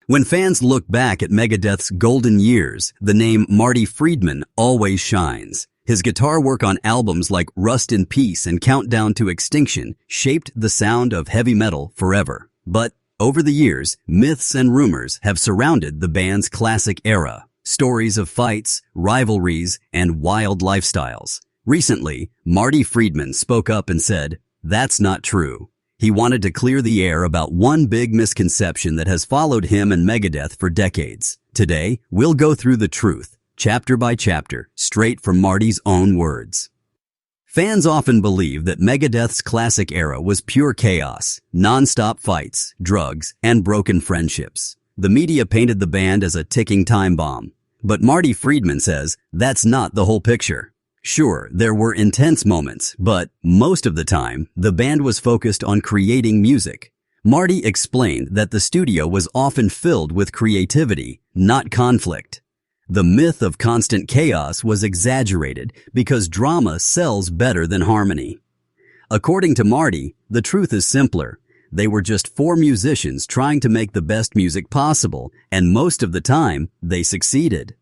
When fans look back at Megadeth's golden years, the name Marty Friedman always shines. His guitar work on albums like Rust in Peace and Countdown to Extinction shaped the sound of heavy metal forever. But over the years, myths and rumors have surrounded the band's classic era. Stories of fights, rivalries, and wild lifestyles. Recently, Marty Friedman spoke up and said, "That's not true." He wanted to clear the air about one big misconception that has followed him and Megadeth for decades. Today, we'll go through the truth, chapter by chapter, straight from Marty's own words. Fans often believe that Megadeth's classic era was pure chaos, non-stop fights, drugs, and broken friendships. The media painted the band as a ticking time bomb. But Marty Friedman says that's not the whole picture. Sure, there were intense moments, but most of the time, the band was focused on creating music. Marty explained that the studio was often filled with creativity, not conflict. The myth of constant chaos was exaggerated because drama sells better than harmony. According to Marty, the truth is simpler. They were just four musicians trying to make the best music possible, and most of the time, they succeeded.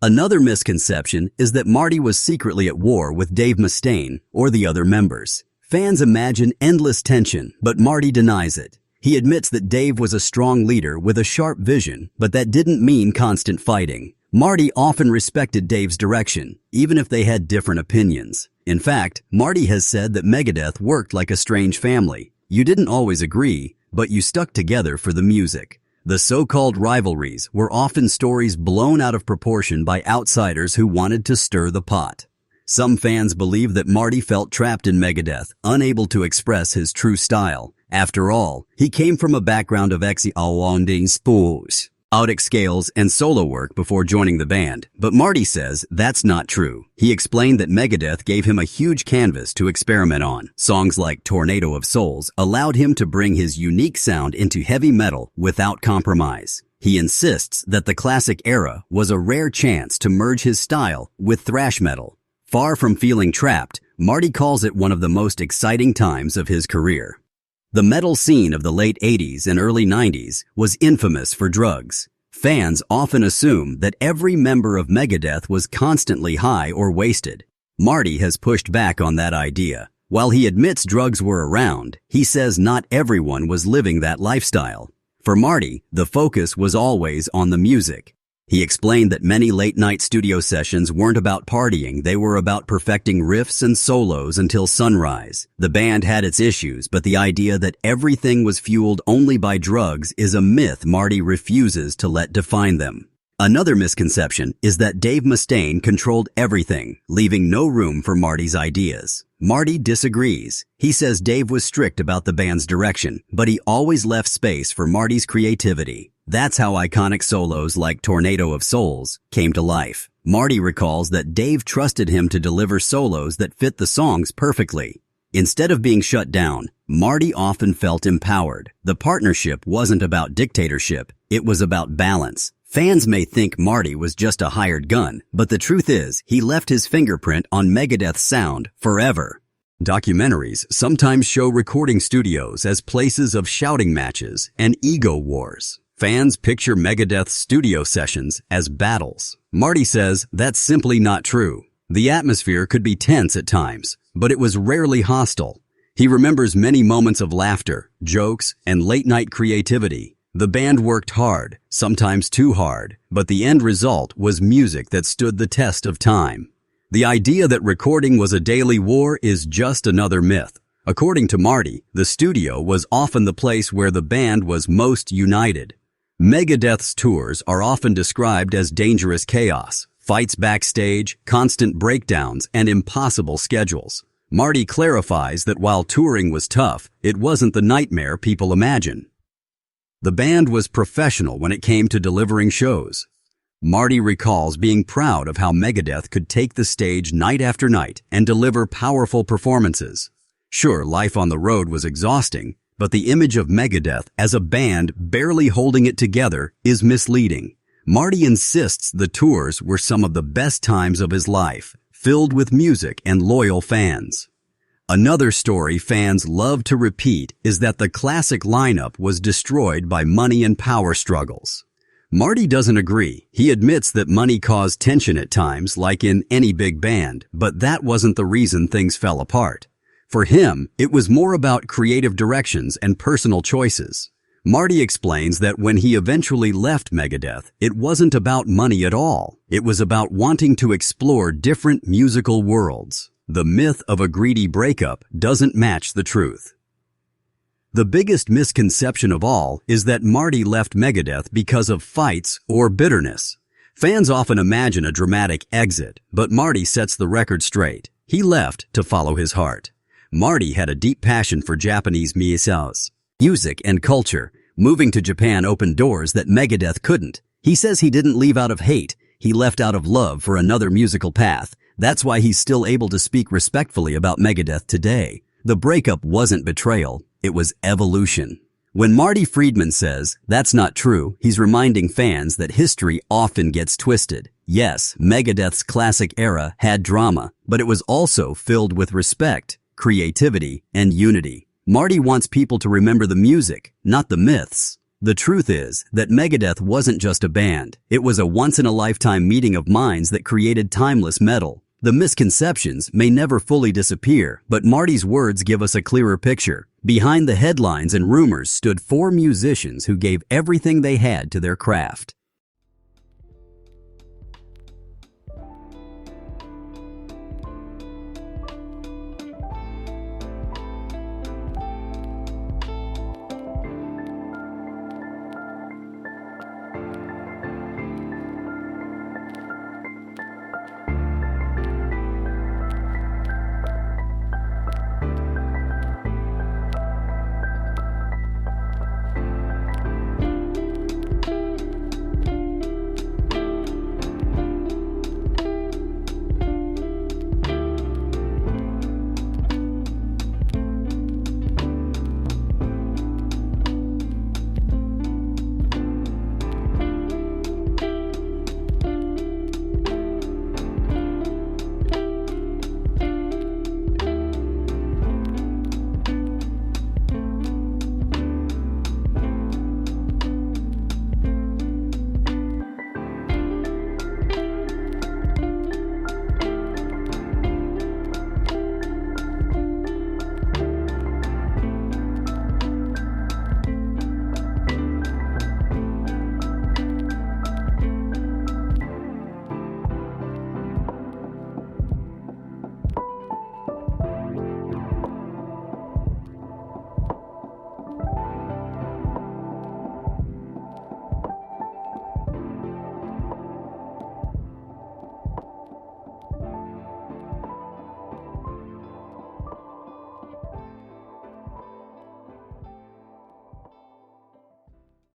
Another misconception is that Marty was secretly at war with Dave Mustaine or the other members. Fans imagine endless tension, but Marty denies it. He admits that Dave was a strong leader with a sharp vision, but that didn't mean constant fighting. Marty often respected Dave's direction, even if they had different opinions. In fact, Marty has said that Megadeth worked like a strange family. You didn't always agree, but you stuck together for the music. The so-called rivalries were often stories blown out of proportion by outsiders who wanted to stir the pot. Some fans believe that Marty felt trapped in Megadeth, unable to express his true style. After all, he came from a background of chaotic scales and solo work before joining the band, but Marty says that's not true. He explained that Megadeth gave him a huge canvas to experiment on. Songs like Tornado of Souls allowed him to bring his unique sound into heavy metal without compromise. He insists that the classic era was a rare chance to merge his style with thrash metal. Far from feeling trapped, Marty calls it one of the most exciting times of his career. The metal scene of the late 80s and early 90s was infamous for drugs. Fans often assume that every member of Megadeth was constantly high or wasted. Marty has pushed back on that idea. While he admits drugs were around, he says not everyone was living that lifestyle. For Marty, the focus was always on the music. He explained that many late-night studio sessions weren't about partying, they were about perfecting riffs and solos until sunrise. The band had its issues, but the idea that everything was fueled only by drugs is a myth Marty refuses to let define them. Another misconception is that Dave Mustaine controlled everything, leaving no room for Marty's ideas. Marty disagrees. He says Dave was strict about the band's direction, but he always left space for Marty's creativity. That's how iconic solos like Tornado of Souls came to life. Marty recalls that Dave trusted him to deliver solos that fit the songs perfectly. Instead of being shut down, Marty often felt empowered. The partnership wasn't about dictatorship, it was about balance. Fans may think Marty was just a hired gun, but the truth is, he left his fingerprint on Megadeth's sound forever. Documentaries sometimes show recording studios as places of shouting matches and ego wars. Fans picture Megadeth's studio sessions as battles. Marty says that's simply not true. The atmosphere could be tense at times, but it was rarely hostile. He remembers many moments of laughter, jokes, and late-night creativity. The band worked hard, sometimes too hard, but the end result was music that stood the test of time. The idea that recording was a daily war is just another myth. According to Marty, the studio was often the place where the band was most united. Megadeth's tours are often described as dangerous chaos, fights backstage, constant breakdowns, and impossible schedules. Marty clarifies that while touring was tough, it wasn't the nightmare people imagine. The band was professional when it came to delivering shows. Marty recalls being proud of how Megadeth could take the stage night after night and deliver powerful performances. Sure, life on the road was exhausting, but the image of Megadeth as a band barely holding it together is misleading. Marty insists the tours were some of the best times of his life, filled with music and loyal fans. Another story fans love to repeat is that the classic lineup was destroyed by money and power struggles. Marty doesn't agree. He admits that money caused tension at times, like in any big band, but that wasn't the reason things fell apart. For him, it was more about creative directions and personal choices. Marty explains that when he eventually left Megadeth, it wasn't about money at all. It was about wanting to explore different musical worlds. The myth of a greedy breakup doesn't match the truth. The biggest misconception of all is that Marty left Megadeth because of fights or bitterness. Fans often imagine a dramatic exit, but Marty sets the record straight. He left to follow his heart. Marty had a deep passion for Japanese music and culture. Moving to Japan opened doors that Megadeth couldn't. He says he didn't leave out of hate. He left out of love for another musical path. That's why he's still able to speak respectfully about Megadeth today. The breakup wasn't betrayal. It was evolution. When Marty Friedman says that's not true, he's reminding fans that history often gets twisted. Yes, Megadeth's classic era had drama, but it was also filled with respect, creativity, and unity. Marty wants people to remember the music, not the myths. The truth is that Megadeth wasn't just a band. It was a once-in-a-lifetime meeting of minds that created timeless metal. The misconceptions may never fully disappear, but Marty's words give us a clearer picture. Behind the headlines and rumors stood 4 musicians who gave everything they had to their craft.